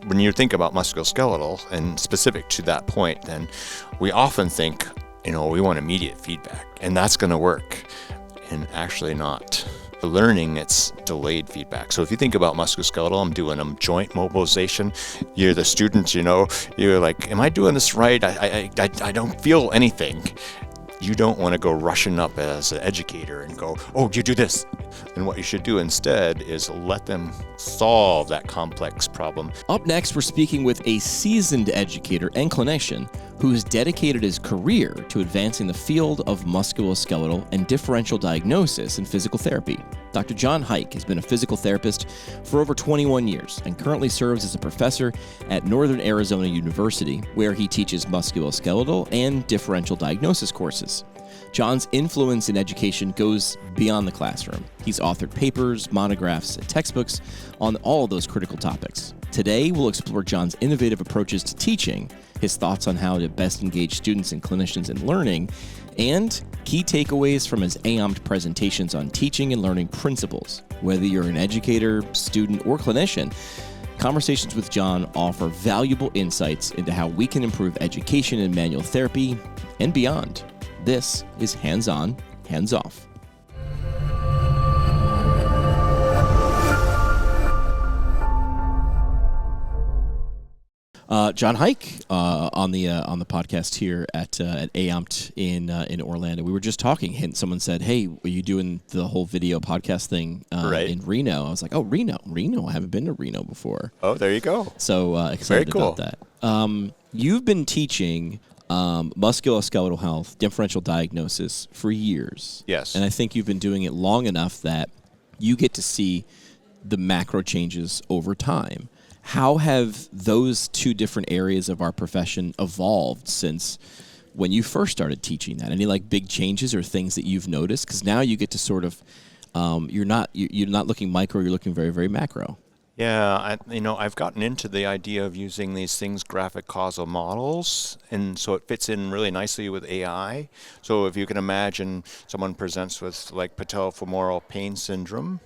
when you think about musculoskeletal and specific to that point, then we often think, we want immediate feedback, and that's going to work. And actually not. The learning, it's delayed feedback. So if you think about musculoskeletal, I'm doing a joint mobilization. You're the student, you're like, am I doing this right? I don't feel anything. You don't want to go rushing up as an educator and go, oh, you do this. And what you should do instead is let them solve that complex problem. Up next, we're speaking with a seasoned educator and clinician who has dedicated his career to advancing the field of musculoskeletal and differential diagnosis in physical therapy. Dr. John Heick has been a physical therapist for over 21 years and currently serves as a professor at Northern Arizona University, where he teaches musculoskeletal and differential diagnosis courses. John's influence in education goes beyond the classroom. He's authored papers, monographs, and textbooks on all of those critical topics. Today, we'll explore John's innovative approaches to teaching, his thoughts on how to best engage students and clinicians in learning, and key takeaways from his AAOMPT presentations on teaching and learning principles. Whether you're an educator, student, or clinician, Conversations with John offer valuable insights into how we can improve education in manual therapy and beyond. This is Hands On, Hands Off. John Heick on the podcast here at AAOMPT in Orlando. We were just talking. Someone said, "Hey, are you doing the whole video podcast thing in Reno?" I was like, "Oh, Reno! I haven't been to Reno before." Oh, there you go. So excited about that. You've been teaching musculoskeletal health, differential diagnosis for years. Yes, and I think you've been doing it long enough that you get to see the macro changes over time. How have those two different areas of our profession evolved since when you first started teaching that? Any big changes or things that you've noticed? Because now you get to sort of you're not looking micro, you're looking very, very macro. Yeah, I've gotten into the idea of using these things, graphic causal models, and so it fits in really nicely with AI. So if you can imagine someone presents with patellofemoral pain syndrome.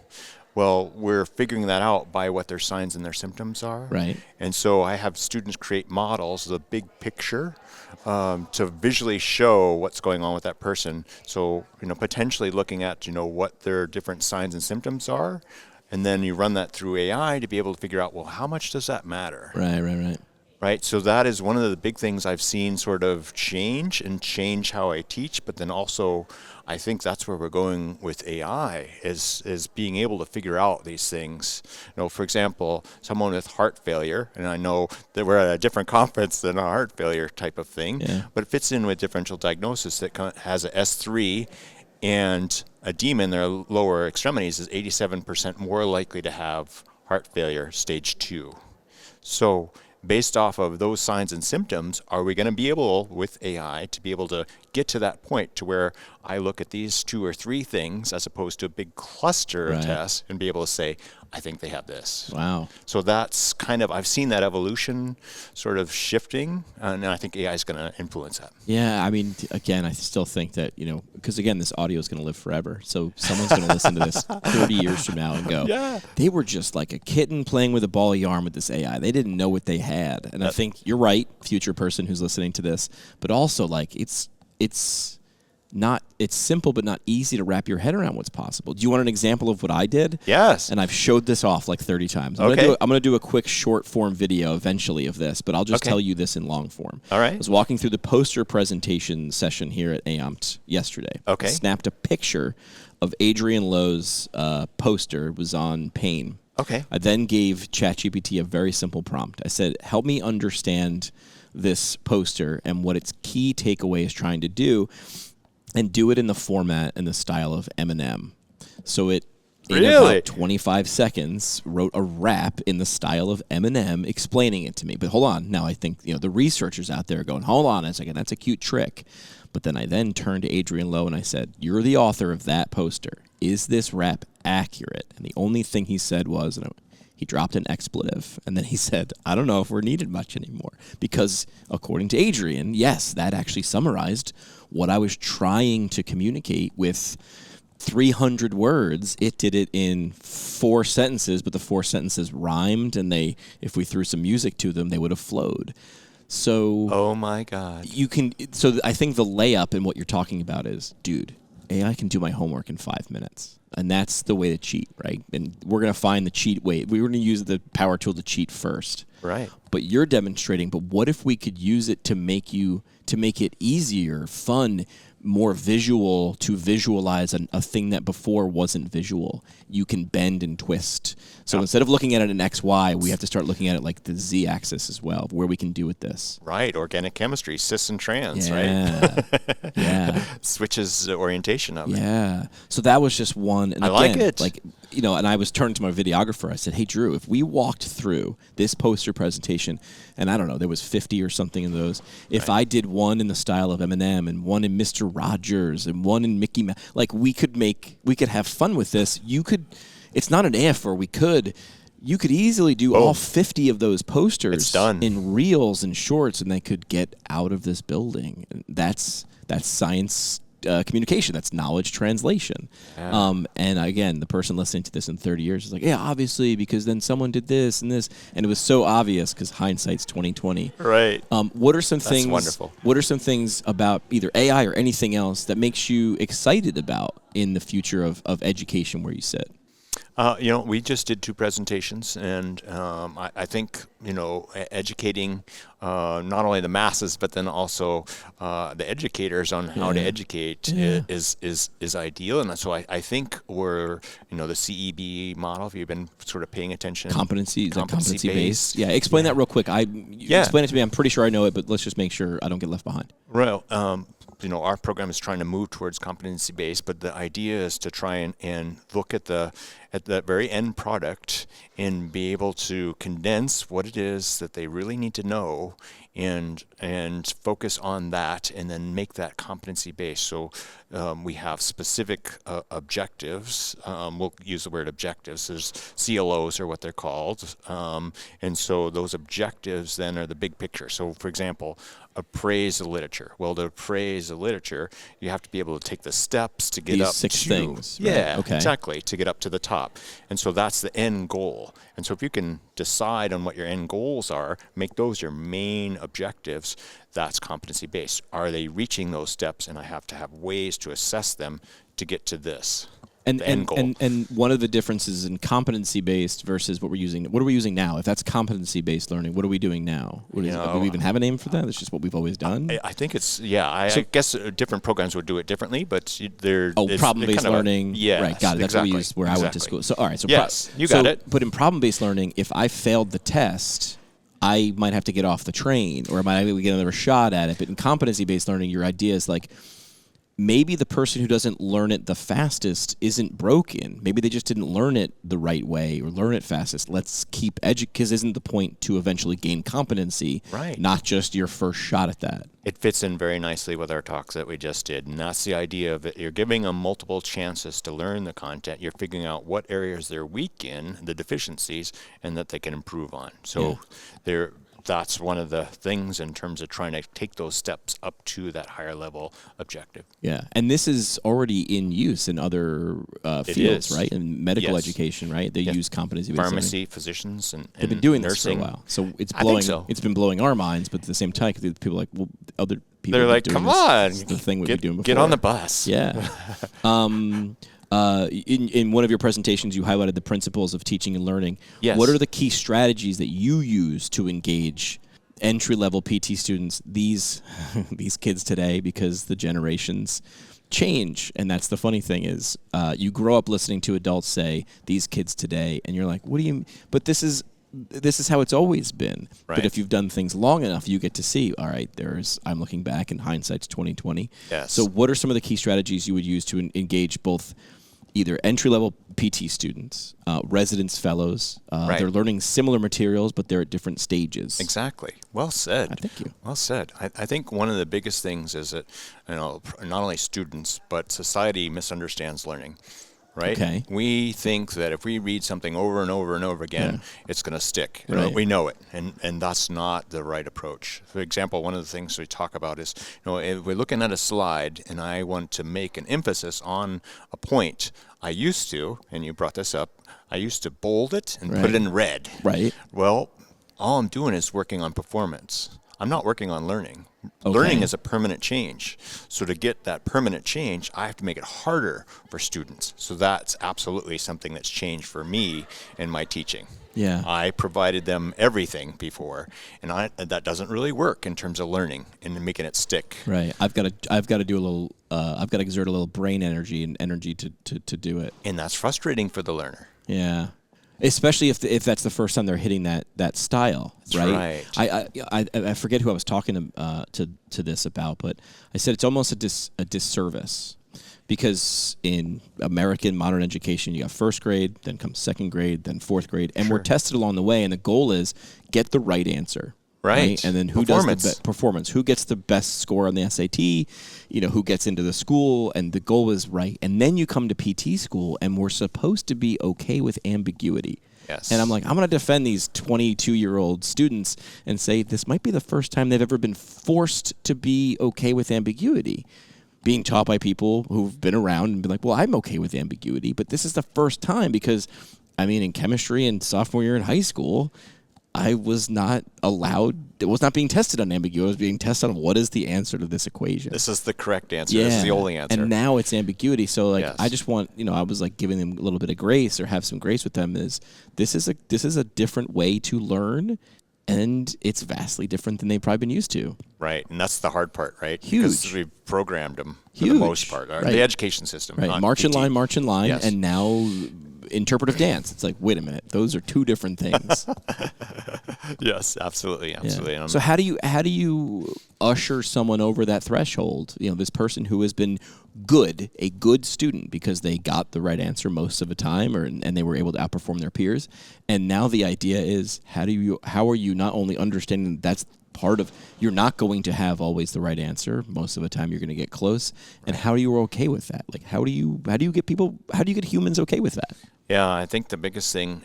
Well, we're figuring that out by what their signs and their symptoms are. Right. And so I have students create models, the big picture, to visually show what's going on with that person. So, potentially looking at, what their different signs and symptoms are. And then you run that through AI to be able to figure out, well, how much does that matter? Right. So that is one of the big things I've seen sort of change how I teach, but then also I think that's where we're going with AI is being able to figure out these things. For example, someone with heart failure, and I know that we're at a different conference than a heart failure type of thing, but it fits in with differential diagnosis that has a S3 and edema in their lower extremities is 87% more likely to have heart failure stage 2. So based off of those signs and symptoms, are we going to be able, with AI, to be able to get to that point to where I look at these 2 or 3 things as opposed to a big cluster of tests and be able to say, I think they have this. Wow. So that's I've seen that evolution sort of shifting, and I think AI is going to influence that. Yeah, I mean, again, I still think that, because again, this audio is going to live forever. So someone's going to listen to this 30 years from now and go, they were just like a kitten playing with a ball of yarn with this AI. They didn't know what they had. And I think you're right, future person who's listening to this, but also it's simple but not easy to wrap your head around what's possible. Do you want an example of what I did? Yes. And I've showed this off 30 times. I'm going to do a quick short form video eventually of this, but I'll just tell you this in long form. All right. I was walking through the poster presentation session here at AAOMPT yesterday. Okay. I snapped a picture of Adrian Lowe's poster. It was on pain. Okay. I then gave ChatGPT a very simple prompt. I said, help me understand this poster and what its key takeaway is trying to do, and do it in the format and the style of Eminem. So it, in about 25 seconds, wrote a rap in the style of Eminem explaining it to me. But hold on. Now I think the researchers out there are going, hold on a second, that's a cute trick. But then I turned to Adrian Lowe and I said, you're the author of that poster. Is this rap accurate? And the only thing he said was, he dropped an expletive, and then he said, I don't know if we're needed much anymore. Because according to Adrian, yes, that actually summarized what I was trying to communicate with 300 words, it did it in 4 sentences, but the 4 sentences rhymed, and if we threw some music to them, they would have flowed. So Oh my God. So I think the layup in what you're talking about is, dude, AI can do my homework in 5 minutes. And that's the way to cheat, right? And we're going to find the cheat way. We're going to use the power tool to cheat first. Right. But you're demonstrating, but what if we could use it to make it easier, fun, more visual, to visualize a thing that before wasn't visual? You can bend and twist. So instead of looking at it in X, Y, we have to start looking at it like the Z axis as well, where we can do with this. Right. Organic chemistry, cis and trans, Yeah. right? Yeah. Switches the orientation of it. Yeah. So that was just one. And I like it. And I was turning to my videographer. I said, hey, Drew, if we walked through this poster presentation, and I don't know, there was 50 or something of those, if I did one in the style of Eminem and one in Mr. Rogers and one in Mickey Mouse, like we could have fun with this. It's not an if, or you could easily do all 50 of those posters It's done. in reels and shorts, and they could get out of this building. That's science communication. That's knowledge translation. Yeah. And again, the person listening to this in 30 years is like, yeah, obviously, because then someone did this and this, and it was so obvious because hindsight's 2020. Right. What are some That's things? wonderful. What are some things about either AI or anything else that makes you excited about in the future of education where you sit? We just did 2 presentations, and I think, educating not only the masses, but then also the educators on how to educate is ideal. And so I think we're, the CEB model, if you've been sort of paying attention. Competency-based. Yeah, explain that real quick. Explain it to me. I'm pretty sure I know it, but let's just make sure I don't get left behind. Well, our program is trying to move towards competency-based, but the idea is to try and look at the very end product and be able to condense what it is that they really need to know and focus on that, and then make that competency-based. So we have specific objectives. We'll use the word objectives. There's CLOs are what they're called. And so those objectives then are the big picture. So, for example, appraise the literature. Well, to appraise the literature, you have to be able to take the steps to get These up 6 to things. Right? Yeah, okay. Exactly, to get up to the top. And so that's the end goal. And so if you can decide on what your end goals are, make those your main objectives, that's competency-based. Are they reaching those steps? And I have to have ways to assess them to get to this. And one of the differences in competency-based versus what are we using now? If that's competency-based learning, what are we doing now? Do we even have a name for that? It's just what we've always done? I think it's, I guess different programs would do it differently, but they're... problem-based learning. Yeah, right, got it. That's what we used where I went to school. So, all right. So yes, you got it. But in problem-based learning, if I failed the test, I might have to get off the train, or I might get another shot at it. But in competency-based learning, your idea is like, maybe the person who doesn't learn it the fastest isn't broken. Maybe they just didn't learn it the right way or learn it fastest. Let's keep because isn't the point to eventually gain competency, right? Not just your first shot at that. It fits in very nicely with our talks that we just did, and that's the idea of it. You're giving them multiple chances to learn the content. You're figuring out what areas they're weak in, the deficiencies, and that they can improve on. So that's one of the things in terms of trying to take those steps up to that higher level objective. Yeah, and this is already in use in other fields, right? In medical education, right? They use competency-based pharmacy, learning. Physicians, and they've been doing nursing. this for a while. So it's been blowing our minds, but at the same time, people are like, well, other people. They're like, come on, this is the thing we've been doing before. Get on the bus. Yeah. In one of your presentations, you highlighted the principles of teaching and learning. Yes. What are the key strategies that you use to engage entry-level PT students, these kids today, because the generations change? And that's the funny thing is you grow up listening to adults say, these kids today, and you're like, what do you – but this is how it's always been. Right. But if you've done things long enough, you get to see, all right, I'm looking back in hindsight's 2020. Yes. So what are some of the key strategies you would use to engage both either entry-level PT students, residents, fellows? Right. They're learning similar materials, but they're at different stages. Exactly. Well said. Thank you. Well said. I think one of the biggest things is that not only students, but society misunderstands learning. right? Okay. We think that if we read something over and over and over again, it's going to stick. Right. We know it, and that's not the right approach. For example, one of the things we talk about is, if we're looking at a slide and I want to make an emphasis on a point, I used to, and you brought this up, I used to bold it and put it in red. Right. Well, all I'm doing is working on performance. I'm not working on learning. Okay. Learning is a permanent change. So to get that permanent change, I have to make it harder for students. So that's absolutely something that's changed for me in my teaching. Yeah. I provided them everything before, and that doesn't really work in terms of learning and making it stick. Right. I've got to do a little. I've got to exert a little brain energy and energy to do it. And that's frustrating for the learner. Yeah. Especially if that's the first time they're hitting that style, right? I forget who I was talking to this about, but I said it's almost a disservice, because in American modern education, you got first grade, then comes second grade, then fourth grade, and we're tested along the way, and the goal is get the right answer. Right. And then who does the performance? Who gets the best score on the SAT? Who gets into the school? And the goal is right. And then you come to PT school, and we're supposed to be okay with ambiguity. Yes. And I'm like, I'm going to defend these 22-year-old students and say this might be the first time they've ever been forced to be okay with ambiguity. Being taught by people who've been around and been like, well, I'm okay with ambiguity, but this is the first time, because, in chemistry and sophomore year in high school, I was not allowed, it was not being tested on ambiguity. It was being tested on what is the answer to this equation. This is the correct answer. This is the only answer. And now it's ambiguity. So I just want, I was like giving them a little bit of grace, or have some grace with them, this is a different way to learn, and it's vastly different than they've probably been used to. Right. And that's the hard part, right? Huge. Because we've programmed them for the most part. Right. The education system. Right. March in line, Yes. and now interpretive dance. It's like, wait a minute, those are two different things. Yes, absolutely. Yeah. So how do you usher someone over that threshold? This person who has been a good student because they got the right answer most of the time, and they were able to outperform their peers. And now the idea is, how are you not only understanding that's part of, you're not going to have always the right answer most of the time, you're going to get close, and how are you okay with that? Like, how do you get humans okay with that? Yeah, I think the biggest thing,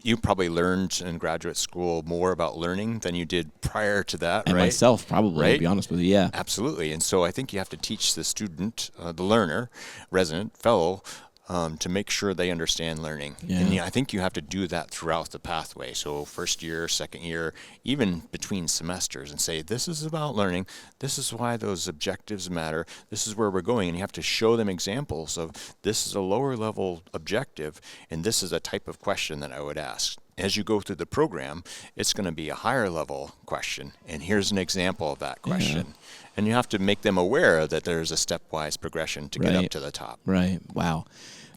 you probably learned in graduate school more about learning than you did prior to that, and right? Myself, probably, right? To be honest with you, yeah. Absolutely. And so I think you have to teach the student, the learner, resident, fellow, to make sure they understand learning. Yeah. And I think you have to do that throughout the pathway. So first year, second year, even between semesters, and say, this is about learning. This is why those objectives matter. This is where we're going. And you have to show them examples of, this is a lower level objective, and this is a type of question that I would ask. As you go through the program, it's going to be a higher level question, and here's an example of that question. Yeah. And you have to make them aware that there's a stepwise progression to get up to the top. Right. Wow.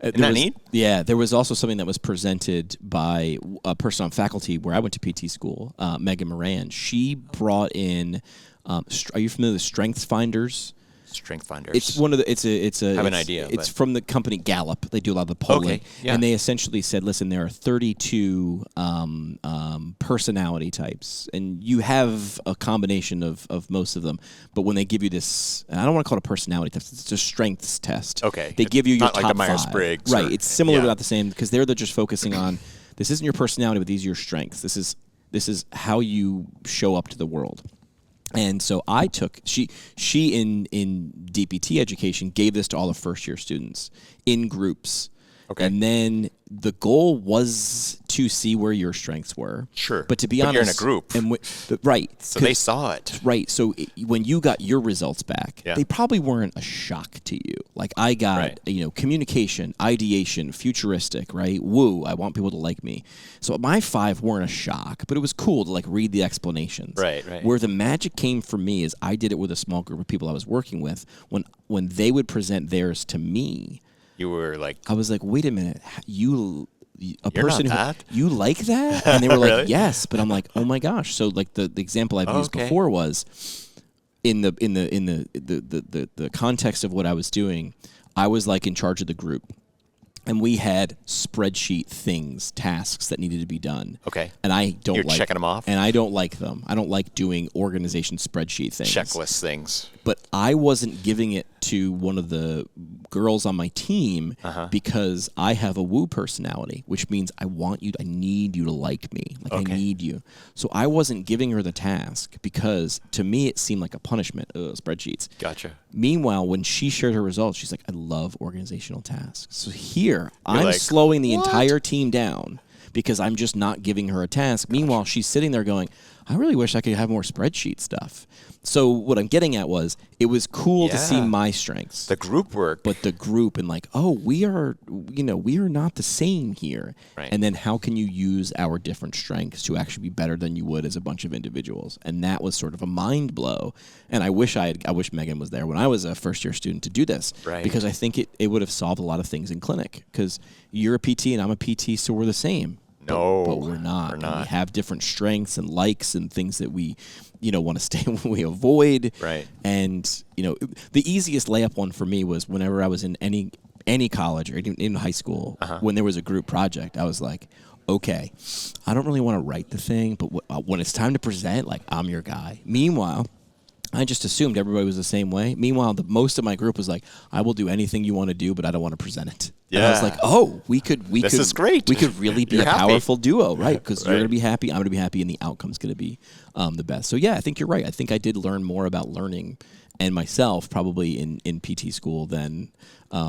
Isn't that neat? Yeah. There was also something that was presented by a person on faculty where I went to PT school, Megan Moran. She brought in, are you familiar with Strengths Finders? Strength Finders. It's one of the. I have an idea. It's from the company Gallup. They do a lot of the polling, and they essentially said, "Listen, there are 32 personality types, and you have a combination of most of them. But when they give you this, I don't want to call it a personality test. It's a strengths test. Okay, they give you your not top like the 5. Myers-Briggs, right? It's similar, but not the same, because they're just focusing on this isn't your personality, but these are your strengths. This is how you show up to the world." And so I took, she in DPT education gave this to all the first year students in groups. Okay. And then the goal was to see where your strengths were. Sure. But to be honest, you're in a group. And right. So they saw it. Right. So when you got your results back, they probably weren't a shock to you. Like I got, communication, ideation, futuristic, right? Woo, I want people to like me. So my 5 weren't a shock, but it was cool to like read the explanations. Right. Where the magic came for me is I did it with a small group of people I was working with. When they would present theirs to me, you were like, I was like, wait a minute, you're person not that? You like that? And they were like, really? yes. But I'm like, oh my gosh. So like the example I've used before was in the context of what I was doing, I was like in charge of the group. And we had spreadsheet things, tasks that needed to be done. Okay. And I don't You're like checking them off? And I don't like them. I don't like doing organization spreadsheet things. Checklist things. but I wasn't giving it to one of the girls on my team because I have a woo personality, which means I need you to like me. Like, I need you. So I wasn't giving her the task because to me it seemed like a punishment. Spreadsheets. Gotcha. Meanwhile, when she shared her results, she's like, I love organizational tasks. So here, I'm like, slowing the entire team down because I'm just not giving her a task. Meanwhile, she's sitting there going, I really wish I could have more spreadsheet stuff. So what I'm getting at was, it was cool to see my strengths. The group work. But the group and like, oh, we are not the same here. Right. And then how can you use our different strengths to actually be better than you would as a bunch of individuals? And that was sort of a mind blow. And I wish Megan was there when I was a first-year student to do this. Right. Because I think it would have solved a lot of things in clinic. Because you're a PT and I'm a PT, so we're the same. No, but we're not. We're not. We have different strengths and likes and things that we, want to stay we avoid. Right. And the easiest layup one for me was whenever I was in any college or in high school, when there was a group project, I was like, okay, I don't really want to write the thing, but when it's time to present, like, I'm your guy. Meanwhile, I just assumed everybody was the same way. Meanwhile, most of my group was like, I will do anything you want to do, but I don't want to present it. Yeah. And I was like, oh, this is great. We could really be You're a happy. powerful duo, right? Because you're going to be happy, I'm going to be happy, and the outcome's going to be the best. So yeah, I think you're right. I think I did learn more about learning and myself probably in PT school than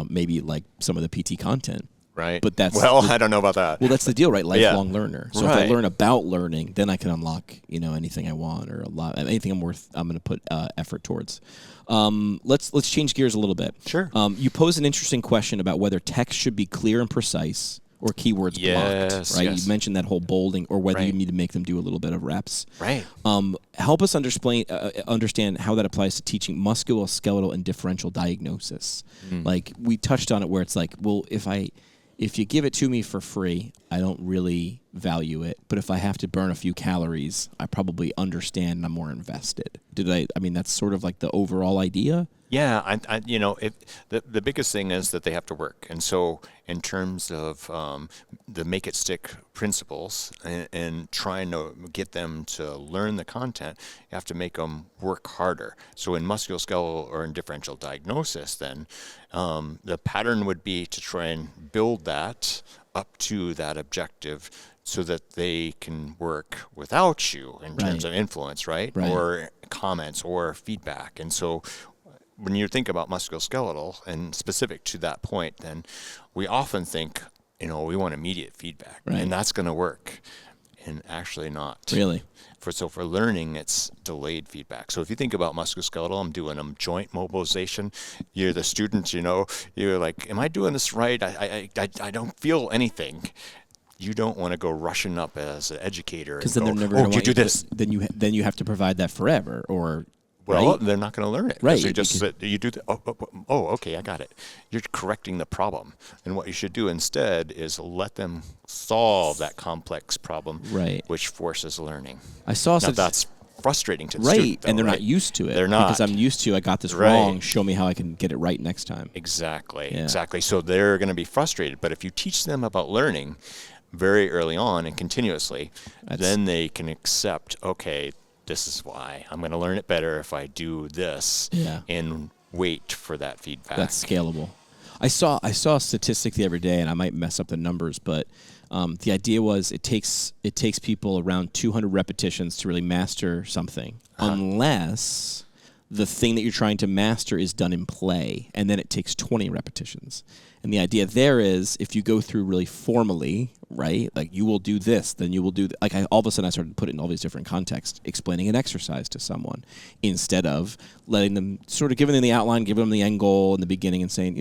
maybe like some of the PT content. Right. But I don't know about that. Well, that's the deal, right? Lifelong learner. So if I Right. learn about learning, then I can unlock, anything I want or anything I'm going to put effort towards. Let's change gears a little bit. Sure. You posed an interesting question about whether text should be clear and precise or keywords blocked, right? Yes. You mentioned that whole bolding, or whether you Right. need to make them do a little bit of reps. Right. Help us understand how that applies to teaching musculoskeletal and differential diagnosis. Like, we touched on it where it's like, well, if you give it to me for free, I don't really value it. But if I have to burn a few calories, I probably understand and I'm more invested. That's sort of like the overall idea. Yeah, the biggest thing is that they have to work. And so in terms of the make it stick principles and trying to get them to learn the content, you have to make them work harder. So in musculoskeletal or in differential diagnosis, then the pattern would be to try and build that up to that objective so that they can work without you in terms of influence, right? Or comments or feedback. And so when you think about musculoskeletal and specific to that point, then we often think, we want immediate feedback, and that's going to work, and actually not. Really? For learning, it's delayed feedback. So if you think about musculoskeletal, I'm doing them joint mobilization. You're the student, you're like, am I doing this right? I don't feel anything. You don't want to go rushing up as an educator because then they're never going to do this. Then you have to provide that forever, or. Well, right? They're not going to learn it. Right. You just you do. Okay, I got it. You're correcting the problem, and what you should do instead is let them solve that complex problem, which forces learning. I saw now that's frustrating to the right, student, though, and they're not used to it. They're not, because I'm used to. I got this wrong. Show me how I can get it right next time. Exactly. So they're going to be frustrated. But if you teach them about learning very early on and continuously, then they can accept. Okay. This is why I'm going to learn it better if I do this and wait for that feedback. That's scalable. I saw a statistic the other day, and I might mess up the numbers, but the idea was it takes people around 200 repetitions to really master something, unless the thing that you're trying to master is done in play, and then it takes 20 repetitions. And the idea there is, if you go through really formally, right, like you will do this, then you will do all of a sudden I started to put it in all these different contexts, explaining an exercise to someone instead of letting them sort of giving them the outline, giving them the end goal in the beginning and saying,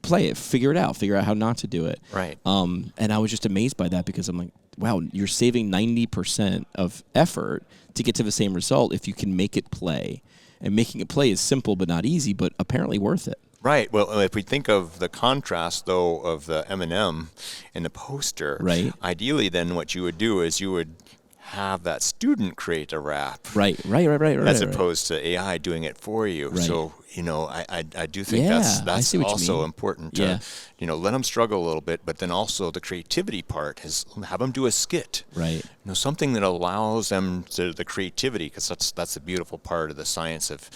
play it, figure out how not to do it. Right. And I was just amazed by that because I'm like, wow, you're saving 90% of effort to get to the same result if you can make it play. And making it play is simple but not easy, but apparently worth it. Right. Well, if we think of the contrast, though, of the M&M and the poster, ideally then what you would do is you would have that student create a rap. Right. As opposed to AI doing it for you. Right. So, I do think that's also important to, let them struggle a little bit, but then also the creativity part is have them do a skit. Right. Something that allows them to the creativity, because that's the beautiful part of the science of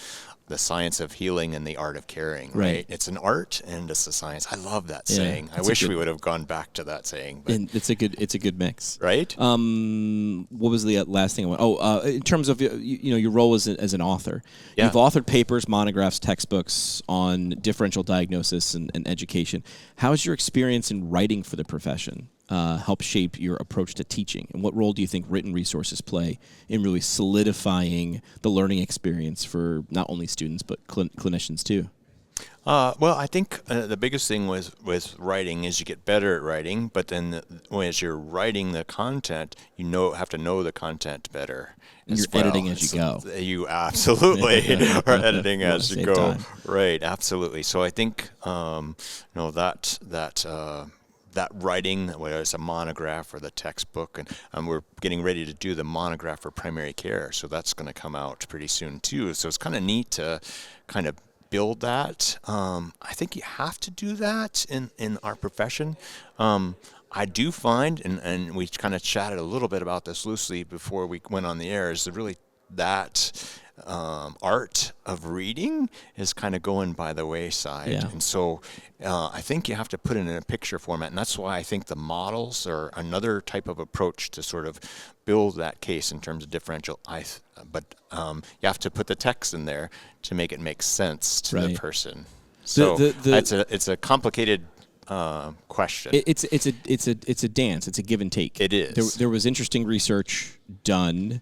the science of healing and the art of caring, right? It's an art and it's a science. I love that saying. I wish we would have gone back to that saying. But and it's a good mix, right? What was the last thing I want? In terms of your role as an author, Yeah. you've authored papers, monographs, textbooks on differential diagnosis and education. How's your experience in writing for the profession help shape your approach to teaching? And what role do you think written resources play in really solidifying the learning experience for not only students but clinicians too? Well, I think the biggest thing with writing is you get better at writing, but then as you're writing the content, have to know the content better. And you're editing as you go. You absolutely are editing as you go. Time. Right, absolutely. So I think that writing, whether it's a monograph or the textbook, and we're getting ready to do the monograph for primary care, so that's going to come out pretty soon too. So it's kind of neat to kind of build that. I think you have to do that in our profession. I do find, and we kind of chatted a little bit about this loosely before we went on the air, is really that art of reading is kind of going by the wayside. Yeah. And so I think you have to put it in a picture format. And that's why I think the models are another type of approach to sort of build that case in terms of differential. But you have to put the text in there to make it make sense to the person. So it's a complicated question. It's a dance. It's a give and take. It is. There was interesting research done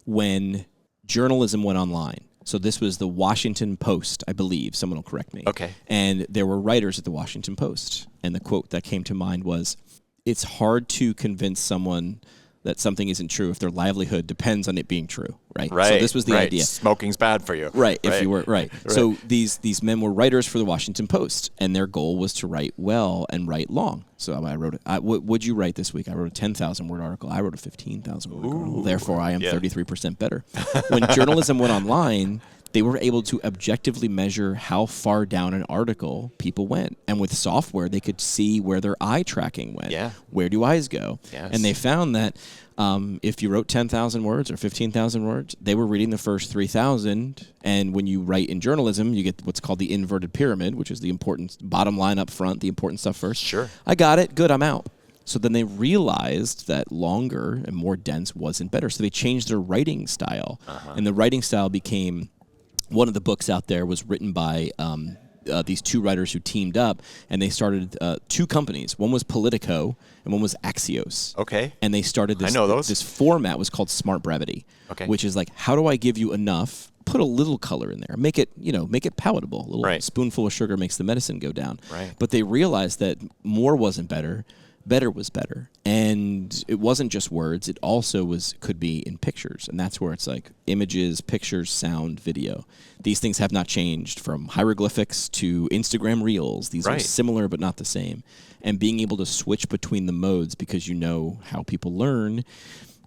when journalism went online. So this was the Washington Post, I believe. Someone will correct me. Okay. And there were writers at the Washington Post. And the quote that came to mind was, "It's hard to convince someone that something isn't true if their livelihood depends on it being true." Right. Right. So this was the idea. Smoking's bad for you. Right. If you were right. So these men were writers for the Washington Post, and their goal was to write well and write long. So I wrote it. What'd you write this week? I wrote a 10,000 word article. I wrote a 15,000 word article. Therefore, I am 33% better. When journalism went online, they were able to objectively measure how far down an article people went. And with software, they could see where their eye tracking went. Yeah. Where do eyes go? Yes. And they found that if you wrote 10,000 words or 15,000 words, they were reading the first 3,000. And when you write in journalism, you get what's called the inverted pyramid, which is the important bottom line up front, the important stuff first. Sure. I got it. Good. I'm out. So then they realized that longer and more dense wasn't better. So they changed their writing style. And the writing style became... One of the books out there was written by these two writers who teamed up, and they started two companies. One was Politico, and one was Axios. Okay. And they started this. I know those. This format was called Smart Brevity. Okay. Which is like, how do I give you enough? Put a little color in there. Make it palatable. A little spoonful of sugar makes the medicine go down. Right. But they realized that more wasn't better. Better was better. And it wasn't just words, it also could be in pictures. And that's where it's like images, pictures, sound, video. These things have not changed from hieroglyphics to Instagram Reels. These are similar but not the same. And being able to switch between the modes because you know how people learn,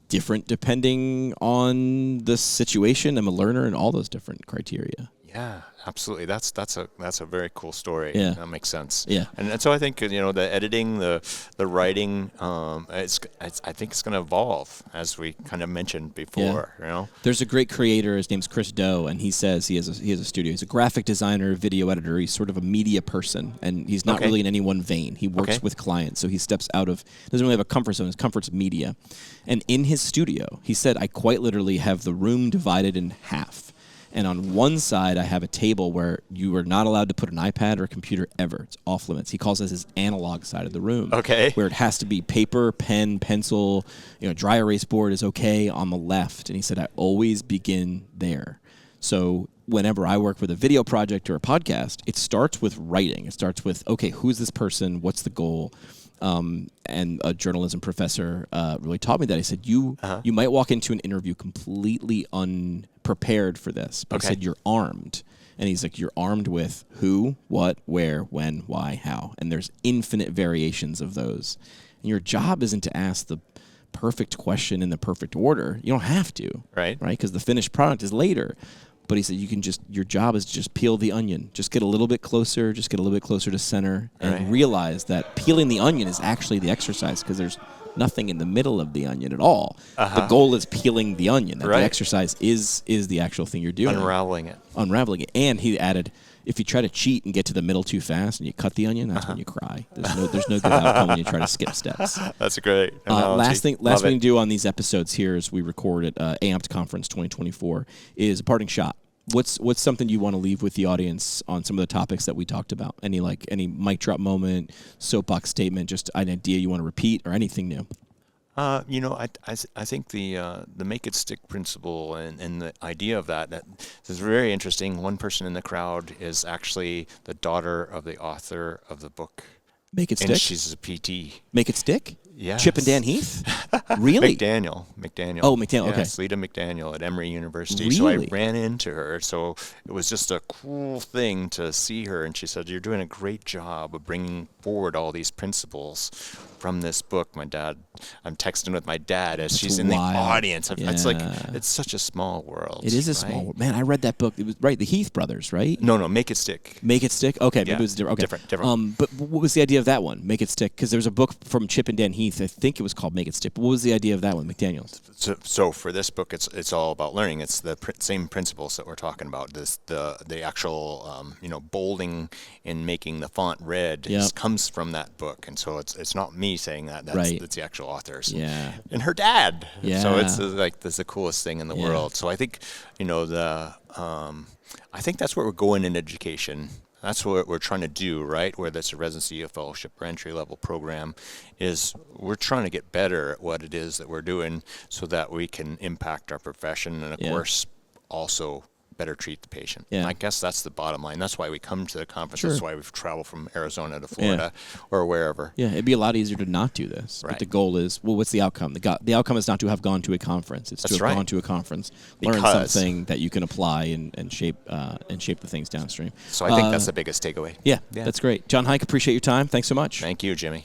different depending on the situation and the learner and all those different criteria. Yeah, absolutely. That's a very cool story. Yeah. That makes sense. Yeah. And so I think the editing, the writing, I think it's going to evolve as we kind of mentioned before. Yeah. There's a great creator. His name's Chris Do, and he says he has a studio. He's a graphic designer, video editor. He's sort of a media person, and he's not really in any one vein. He works with clients, so he steps out of doesn't really have a comfort zone. His comfort's media, and in his studio, he said, I quite literally have the room divided in half. And on one side, I have a table where you are not allowed to put an iPad or a computer ever. It's off limits. He calls this his analog side of the room. Okay. Where it has to be paper, pen, pencil, dry erase board is okay on the left. And he said, I always begin there. So whenever I work with a video project or a podcast, it starts with writing. It starts with, okay, who's this person? What's the goal? And a journalism professor really taught me that. He said, you might walk into an interview completely unprepared for this, but he said, you're armed. And he's like, you're armed with who, what, where, when, why, how. And there's infinite variations of those. And your job isn't to ask the perfect question in the perfect order. You don't have to. Right? Because the finished product is later. But he said your job is to just peel the onion. Just get a little bit closer, to center, and realize that peeling the onion is actually the exercise because there's nothing in the middle of the onion at all. The goal is peeling the onion. That Right. the exercise is the actual thing you're doing. Unraveling it. And he added, if you try to cheat and get to the middle too fast and you cut the onion, that's when you cry. There's no good outcome when you try to skip steps. That's a great analogy. Last thing we do on these episodes here as we record at AAOMPT Conference 2024 is a parting shot. What's something you want to leave with the audience on some of the topics that we talked about? Any mic drop moment, soapbox statement, just an idea you want to repeat, or anything new? I think the make it stick principle and the idea of that is very interesting. One person in the crowd is actually the daughter of the author of the book. Make it stick? And she's a PT. Make it stick? Yes. Chip and Dan Heath? Really? McDaniel. Oh, McDaniel, okay. Yes, Lita McDaniel at Emory University. Really? So I ran into her. So it was just a cool thing to see her. And she said, "You're doing a great job of bringing forward all these principles from this book." I'm texting with my dad as she's in wild. the audience. It's like, Yeah. it's such a small world. It is a right? small world. Man, I read that book. It was the Heath brothers, right? No, Make It Stick. Make It Stick? Okay, maybe Yeah, it was different. Okay. different. But what was the idea of that one, Make It Stick? Because there was a book from Chip and Dan Heath. I think it was called Make It Stick. But what was the idea of that one, McDaniel's? So for this book, it's all about learning. It's the same principles that we're talking about. The actual bolding and making the font red comes from that book, and so it's not me saying that. That's the actual authors. Yeah. And her dad. Yeah. So it's that's the coolest thing in the world. So I think I think that's where we're going in education. That's what we're trying to do, right? Whether it's a residency, a fellowship, or entry-level program, is we're trying to get better at what it is that we're doing so that we can impact our profession and, of course, also better treat the patient. Yeah. And I guess that's the bottom line. That's why we come to the conference. Sure. That's why we've traveled from Arizona to Florida or wherever. Yeah, it'd be a lot easier to not do this. Right. But the goal is, what's the outcome? The outcome is not to have gone to a conference. It's to have gone to a conference, learn something that you can apply and shape the things downstream. So I think that's the biggest takeaway. Yeah, that's great. John Heick, appreciate your time. Thanks so much. Thank you, Jimmy.